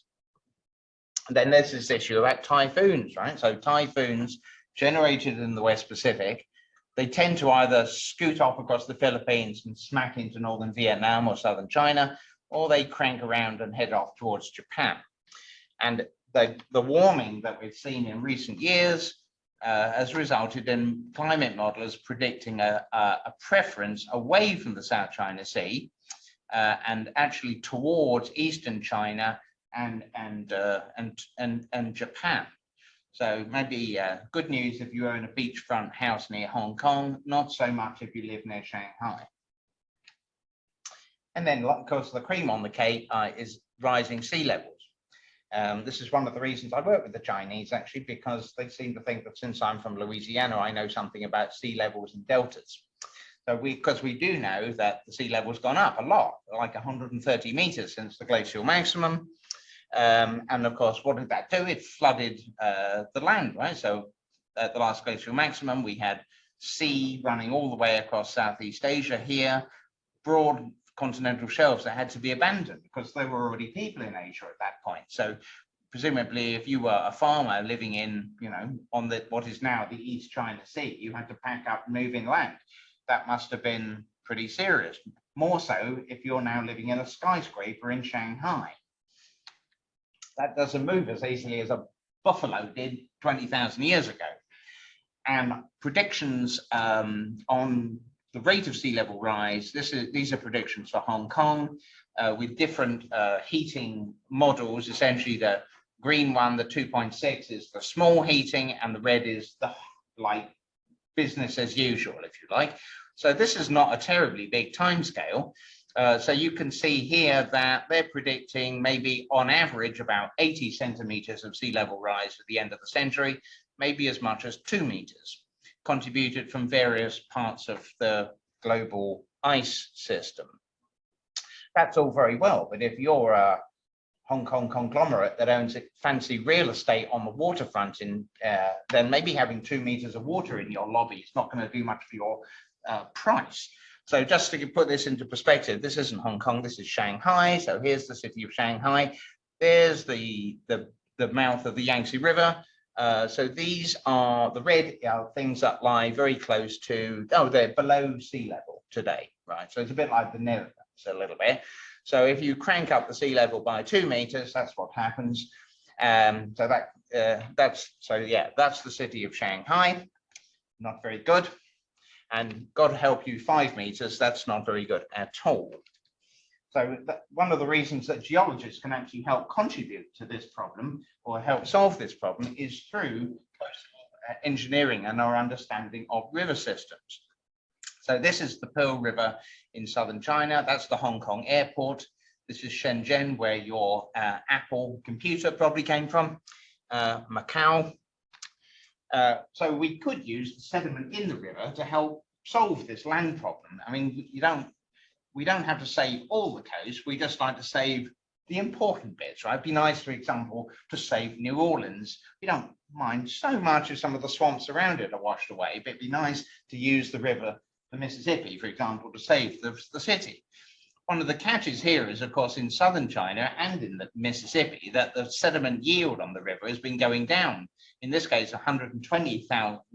And then there's this issue about typhoons, right? So typhoons generated in the West Pacific, they tend to either scoot off across the Philippines and smack into northern Vietnam or southern China, or they crank around and head off towards Japan. And the warming that we've seen in recent years has resulted in climate modelers predicting a preference away from the South China Sea and actually towards Eastern China and Japan. So maybe good news if you own a beachfront house near Hong Kong, not so much if you live near Shanghai. And then, of course, the cream on the cake is rising sea levels. This is one of the reasons I work with the Chinese, actually, because they seem to think that since I'm from Louisiana, I know something about sea levels and deltas. So because we do know that the sea level's gone up a lot, like 130 meters since the glacial maximum. And of course, what did that do? It flooded the land, right? So at the last glacial maximum, we had sea running all the way across Southeast Asia here, broad continental shelves that had to be abandoned because there were already people in Asia at that point. So presumably, if you were a farmer living in, on what is now the East China Sea, you had to pack up and move inland. That must have been pretty serious. More so if you're now living in a skyscraper in Shanghai. That doesn't move as easily as a buffalo did 20,000 years ago. And predictions on the rate of sea level rise, these are predictions for Hong Kong with different heating models. Essentially, the green one, the 2.6, is the small heating, and the red is the like business as usual, if you like. So this is not a terribly big timescale. So you can see here that they're predicting maybe on average about 80 centimeters of sea level rise at the end of the century, maybe as much as 2 meters, contributed from various parts of the global ice system. That's all very well, but if you're a Hong Kong conglomerate that owns fancy real estate on the waterfront, then maybe having 2 meters of water in your lobby is not going to do much for your price. So just to put this into perspective, this isn't Hong Kong, this is Shanghai. So here's the city of Shanghai. There's the mouth of the Yangtze River. So these are the red things that lie very close to, they're below sea level today, right? So it's a bit like the Netherlands a little bit. So if you crank up the sea level by 2 meters, that's what happens. So that's the city of Shanghai. Not very good. And God help you, 5 meters, that's not very good at all. So one of the reasons that geologists can actually help contribute to this problem or help solve this problem is through engineering and our understanding of river systems. So this is the Pearl River in southern China. That's the Hong Kong airport. This is Shenzhen, where your Apple computer probably came from, Macau. So we could use the sediment in the river to help solve this land problem. I mean, we don't have to save all the coast. We just like to save the important bits, right? It'd be nice, for example, to save New Orleans. We don't mind so much if some of the swamps around it are washed away, but it'd be nice to use the river, the Mississippi, for example, to save the city. One of the catches here is, of course, in southern China and in the Mississippi, that the sediment yield on the river has been going down. In this case, 120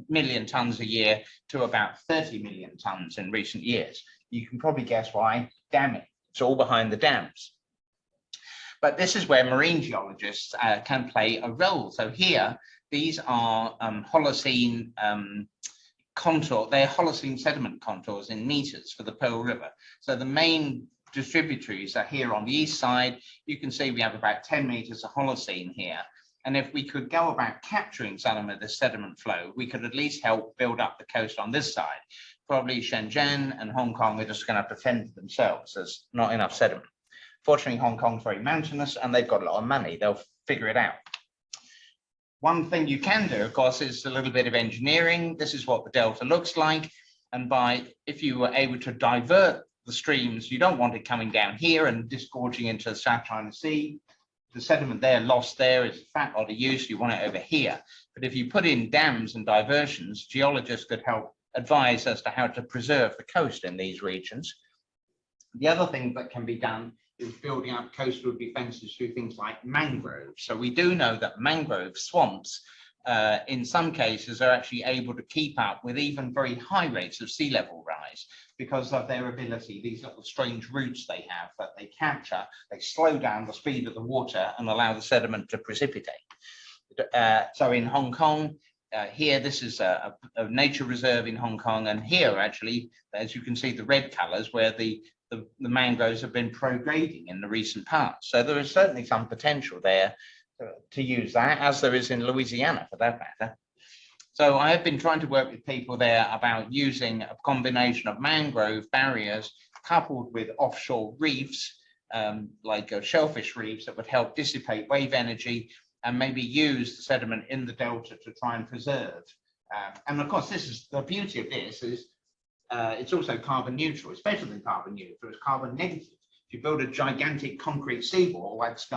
million tons a year to about 30 million tons in recent years. You can probably guess why. Damming. It's all behind the dams. But this is where marine geologists can play a role. So here, these are Holocene contour. They're Holocene sediment contours in meters for the Pearl River. So the main distributaries are here on the east side. You can see we have about 10 meters of Holocene here. And if we could go about capturing some of the sediment flow, we could at least help build up the coast on this side. Probably Shenzhen and Hong Kong are just going to have to fend for themselves. There's not enough sediment. Fortunately, Hong Kong's very mountainous and they've got a lot of money. They'll figure it out. One thing you can do, of course, is a little bit of engineering. This is what the delta looks like. And if you were able to divert the streams, you don't want it coming down here and disgorging into the South China Sea. The sediment there lost there is fat or use, you want it over here. But if you put in dams and diversions, geologists could help advise as to how to preserve the coast in these regions. The other thing that can be done is building up coastal defenses through things like mangroves. So we do know that mangrove swamps, in some cases, are actually able to keep up with even very high rates of sea level rise because of their ability, these little strange roots they have that they capture, they slow down the speed of the water and allow the sediment to precipitate. So in Hong Kong, here, this is a nature reserve in Hong Kong, and here actually, as you can see, the red colors where the mangroves have been prograding in the recent past. So there is certainly some potential there to use that, as there is in Louisiana for that matter. So I have been trying to work with people there about using a combination of mangrove barriers coupled with offshore reefs, like shellfish reefs that would help dissipate wave energy and maybe use the sediment in the delta to try and preserve. And of course, this is the beauty of this is it's also carbon neutral. It's better than carbon neutral, it's carbon negative. If you build a gigantic concrete seawall, that's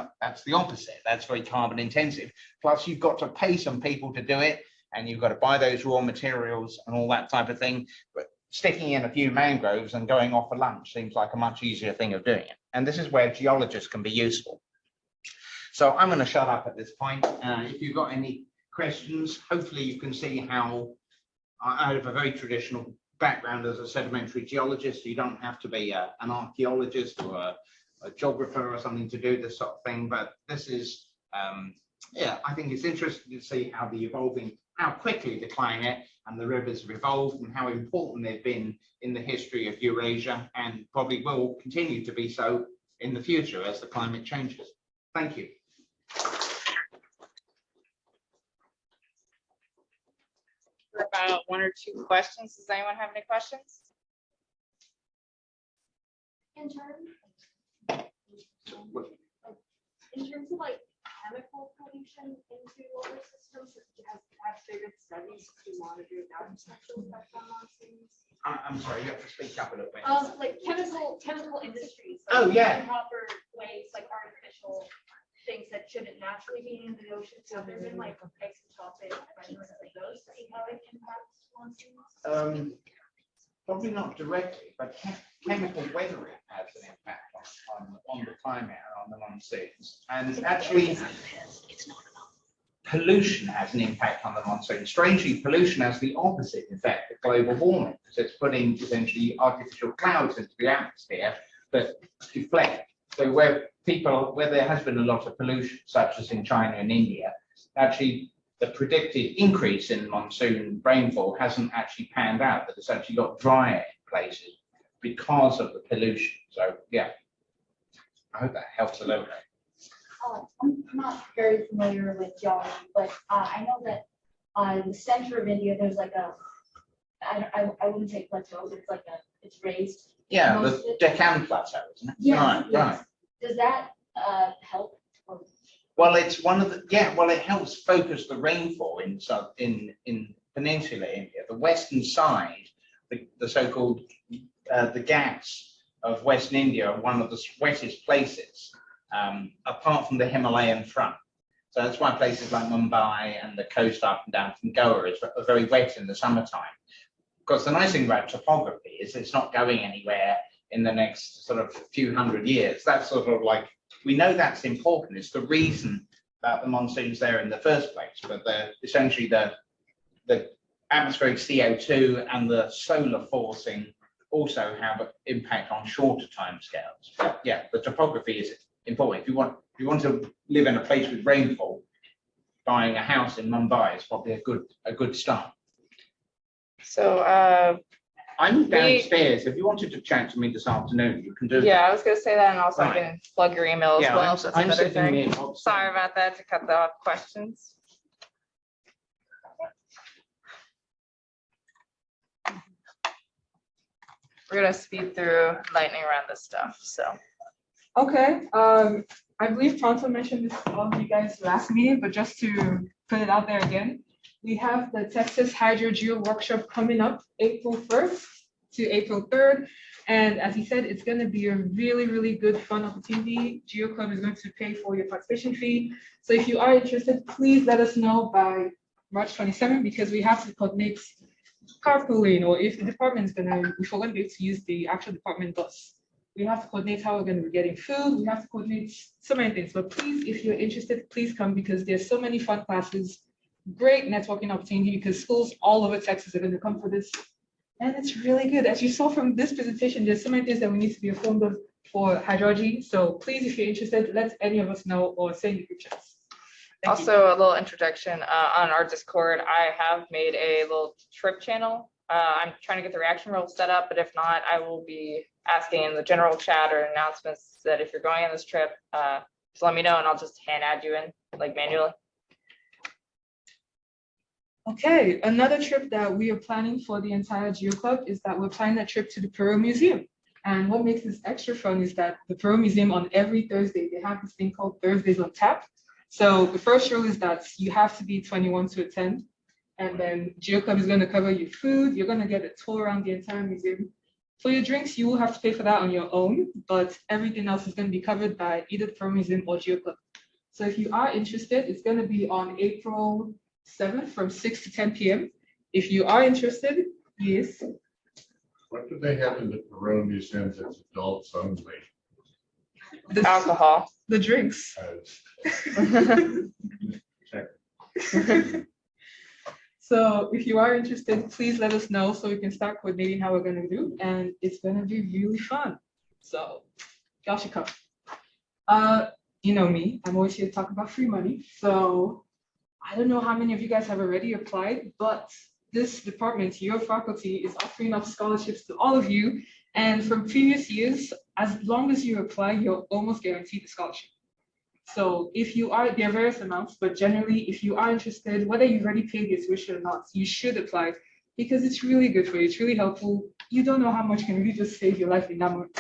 the opposite. That's very carbon intensive. Plus, you've got to pay some people to do it, and you've got to buy those raw materials and all that type of thing. But sticking in a few mangroves and going off for lunch seems like a much easier thing of doing it. And this is where geologists can be useful. So I'm going to shut up at this point. If you've got any questions, hopefully you can see how I have a very traditional background as a sedimentary geologist. You don't have to be an archaeologist or a geographer or something to do this sort of thing. But this is, yeah, I think it's interesting to see how quickly the climate and the rivers have evolved and how important they've been in the history of Eurasia, and probably will continue to be so in the future as the climate changes. Thank you. For about 1 or 2 questions. Does anyone have any questions? In terms of like chemical pollution into water systems, have bigger studies to monitor that potential effect on monsoons? I'm sorry, you have to speak up a little bit. Like chemical industries. Like Oh, yeah. improper ways, like artificial things that shouldn't naturally be in the ocean. So there's been like isotopic measurements like those to see how it impacts monsoons. Probably not directly, but chemical weathering has an impact on the climate and on the monsoons. And actually, pollution has an impact on the monsoon. Strangely, pollution has the opposite effect of global warming, because it's putting essentially artificial clouds into the atmosphere that deflect. So where there has been a lot of pollution, such as in China and India, actually the predicted increase in monsoon rainfall hasn't actually panned out, that it's actually got drier places because of the pollution. So yeah, I hope that helps a little bit. I'm not very familiar with geology, but I know that on the center of India, there's like I wouldn't say plateau, but it's like it's raised. Yeah, the Deccan Plateau, isn't it? Yes, Right, yes. right. Does that help? Or Well, it's one of the, yeah, well, it helps focus the rainfall in peninsular India. The western side, the so-called the Ghats of Western India are one of the wettest places, apart from the Himalayan front. So that's why places like Mumbai and the coast up and down from Goa are very wet in the summertime. Because the nice thing about topography is it's not going anywhere in the next sort of few hundred years. That's sort of like, we know that's important. It's the reason that the monsoon's there in the first place. But essentially the atmospheric CO2 and the solar forcing also have an impact on shorter time scales. But yeah, the topography is important. If you want to live in a place with rainfall, buying a house in Mumbai is probably a good start. So I'm downstairs. If you wanted to chat to me this afternoon, you can do yeah, that. I was gonna say that, and also I Right. can plug your email as Yeah, well. So that's I'm another sitting thing. here. Sorry about that, to cut off questions. We're gonna speed through lightning around this stuff, so. Okay, I believe Pronto mentioned this to all of you guys last meeting, but just to put it out there again, we have the Texas Hydro-Geo Workshop coming up April 1st to April 3rd. And as he said, it's going to be a really, really good fun opportunity. GeoClub is going to pay for your participation fee. So if you are interested, please let us know by March 27th, because we have to coordinate carpooling, or if the department is going to, if we're going to be able to use the actual department bus. We have to coordinate how we're going to be getting food. We have to coordinate so many things. But please, if you're interested, please come, because there's so many fun classes, great networking opportunity, because schools all over Texas are going to come for this. And it's really good. As you saw from this presentation, there's so many things that we need to be informed of for hydrology. So please, if you're interested, let any of us know or send in the group chats. Also, a little introduction on our Discord. I have made a little trip channel. I'm trying to get the reaction roll set up, but if not, I will be asking in the general chat or announcements that if you're going on this trip, just let me know and I'll just hand add you in, like manually. Okay, another trip that we are planning for the entire GeoClub is that we're planning a trip to the Peru Museum. And what makes this extra fun is that the Peru Museum, on every Thursday, they have this thing called Thursdays on Tap. So the first rule is that you have to be 21 to attend. And then GeoClub is going to cover your food. You're going to get a tour around the entire museum. For your drinks, you will have to pay for that on your own, but everything else is going to be covered by either the Peru Museum or GeoClub. So if you are interested, it's going to be on April 7th from 6 to 10 p.m. If you are interested, yes. What do they have in the Peru Museum that's adults only? The alcohol. The drinks. So if you are interested, please let us know so we can start coordinating how we're gonna do, and it's gonna be really fun. So y'all should come. You know me, I'm always here to talk about free money. So I don't know how many of you guys have already applied, but this department, your faculty, is offering up scholarships to all of you. And from previous years, as long as you apply, you're almost guaranteed a scholarship. So if you are, there are various amounts, but generally, if you are interested, whether you've already paid your tuition or not, you should apply because it's really good for you. It's really helpful. You don't know how much can really just save your life in that moment.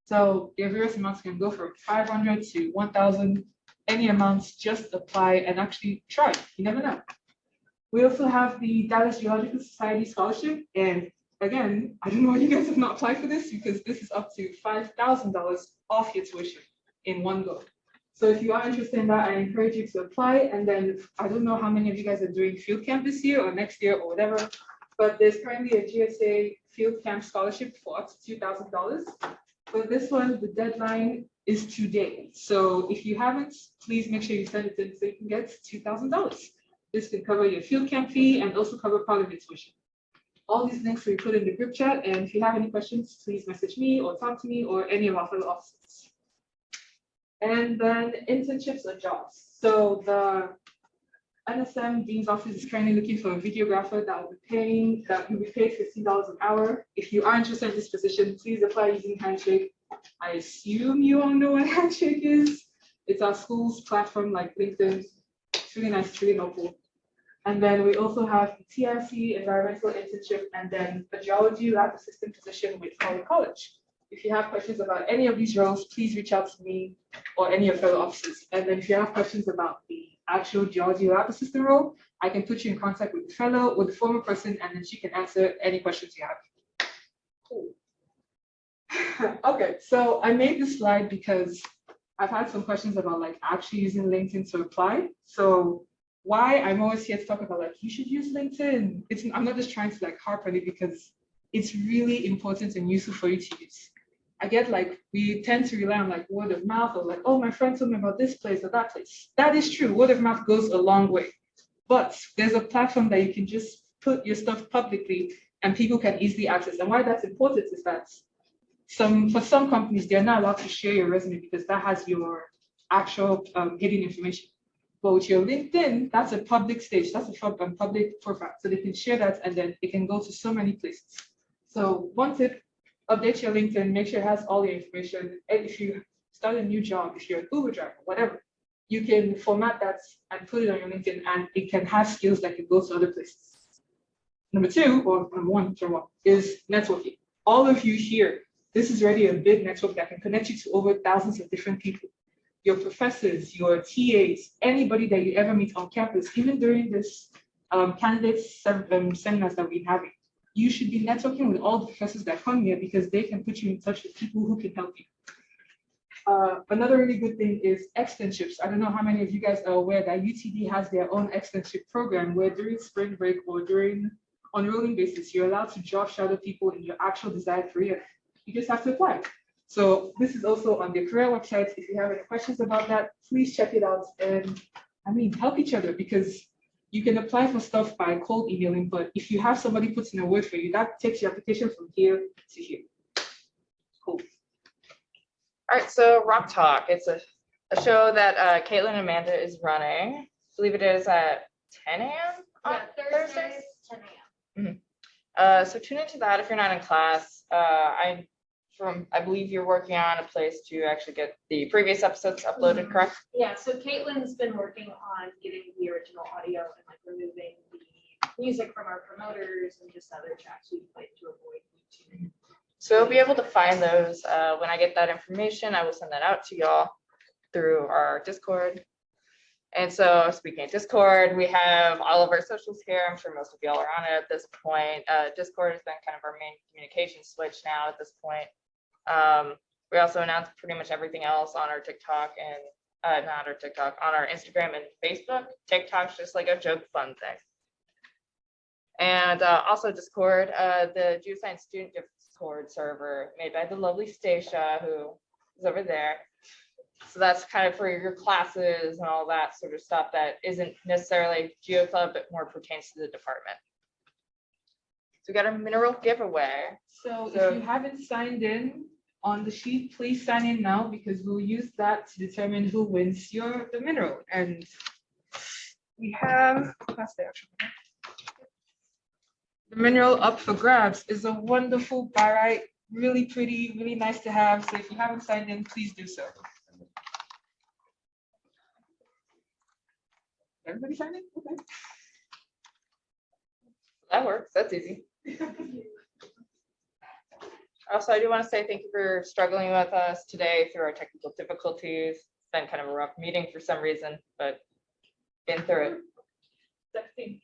So there are various amounts can go from 500 to 1,000, any amounts, just apply and actually try. You never know. We also have the Dallas Geological Society Scholarship. And again, I don't know why you guys have not applied for this because this is up to $5,000 off your tuition in one go. So if you are interested in that, I encourage you to apply. And then I don't know how many of you guys are doing field camp this year or next year or whatever, but there's currently a GSA field camp scholarship for up to $2,000. For this one, the deadline is today. So if you haven't, please make sure you send it in so you can get $2,000. This can cover your field camp fee and also cover part of your tuition. All these links will be put in the group chat. And if you have any questions, please message me or talk to me or any of our fellow officers. And then internships or jobs. So the NSM Dean's Office is currently looking for a videographer that will be paid $50 an hour. If you are interested in this position, please apply using Handshake. I assume you all know what Handshake is. It's our school's platform like LinkedIn. It's really nice, it's really helpful. And then we also have the TRC environmental internship and then a geology lab assistant position with Howard College. If you have questions about any of these roles, please reach out to me or any of fellow officers. And then if you have questions about the actual geology lab assistant role, I can put you in contact with the fellow or the former person, and then she can answer any questions you have. Cool. Okay, so I made this slide because I've had some questions about like actually using LinkedIn to apply. So why I'm always here to talk about like you should use LinkedIn. I'm not just trying to like harp on it because it's really important and useful for you to use. I get like we tend to rely on like word of mouth or like, oh, my friend told me about this place or that place. That is true. Word of mouth goes a long way. But there's a platform that you can just put your stuff publicly and people can easily access. And why that's important is that for some companies, they're not allowed to share your resume because that has your actual hidden information. But with your LinkedIn, that's a public stage. That's a public profile. So they can share that and then it can go to so many places. So one tip, update your LinkedIn, make sure it has all your information. And if you start a new job, if you're an Uber driver, whatever, you can format that and put it on your LinkedIn and it can have skills that can go to other places. Number one, is networking. All of you here, this is already a big network that can connect you to over thousands of different people. Your professors, your TAs, anybody that you ever meet on campus, even during this candidates seminars that we're having. You should be networking with all the professors that come here because they can put you in touch with people who can help you. Another really good thing is externships. I don't know how many of you guys are aware that UTD has their own externship program where during spring break or on rolling basis, you're allowed to job shadow people in your actual desired career. You just have to apply. So this is also on the career website. If you have any questions about that, please check it out and help each other because you can apply for stuff by cold emailing, but if you have somebody puts in a word for you, that takes your application from here to here. Cool. All right, so Rock Talk. It's a show that Caitlin and Amanda is running. I believe it is at 10 a.m. on Thursdays. 10 a.m. Mm-hmm. So tune into that if you're not in class. I believe you're working on a place to actually get the previous episodes uploaded, correct? Yeah, so Caitlin's been working on getting the original audio and like removing the music from our promoters and just other tracks we played to avoid YouTube. So you'll be able to find those when I get that information. I will send that out to y'all through our Discord. And so speaking of Discord, we have all of our socials here. I'm sure most of y'all are on it at this point. Discord has been kind of our main communication switch now at this point. We also announced pretty much everything else on our TikTok and not our TikTok, on our Instagram and Facebook. TikTok's just like a joke fun thing. And also Discord, the Geoscience Student Discord server made by the lovely Stacia, who is over there. So that's kind of for your classes and all that sort of stuff that isn't necessarily GeoClub, but more pertains to the department. So we got a mineral giveaway. So if you haven't signed in on the sheet, please sign in now because we'll use that to determine who wins the mineral. And we have, pass the actual one. The mineral up for grabs is a wonderful barite, really pretty, really nice to have. So if you haven't signed in, please do so. Everybody signed in? Okay. That works. That's easy. Also, I do want to say thank you for struggling with us today through our technical difficulties. It's been kind of a rough meeting for some reason, but been through it.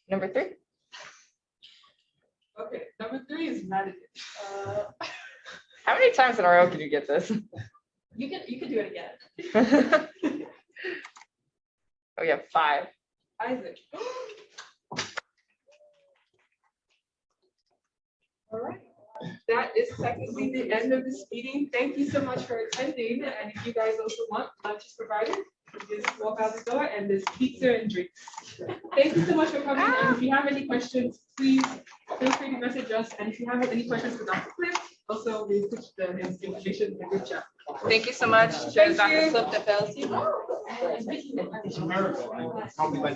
Number 3. Okay, number 3 is management. How many times in a row can you get this? You can do it again. Oh, yeah, 5. Isaac. All right. That is technically the end of this meeting. Thank you so much for attending. And if you guys also want, lunch is provided. You just walk out the door and there's pizza and drinks. Thank you so much for coming. And if you have any questions, please feel free to message us. And if you have any questions for Dr. Clift, also we put the information in the group chat. Thank you so much, Thank Dr. you. Clift at LSU. Probably went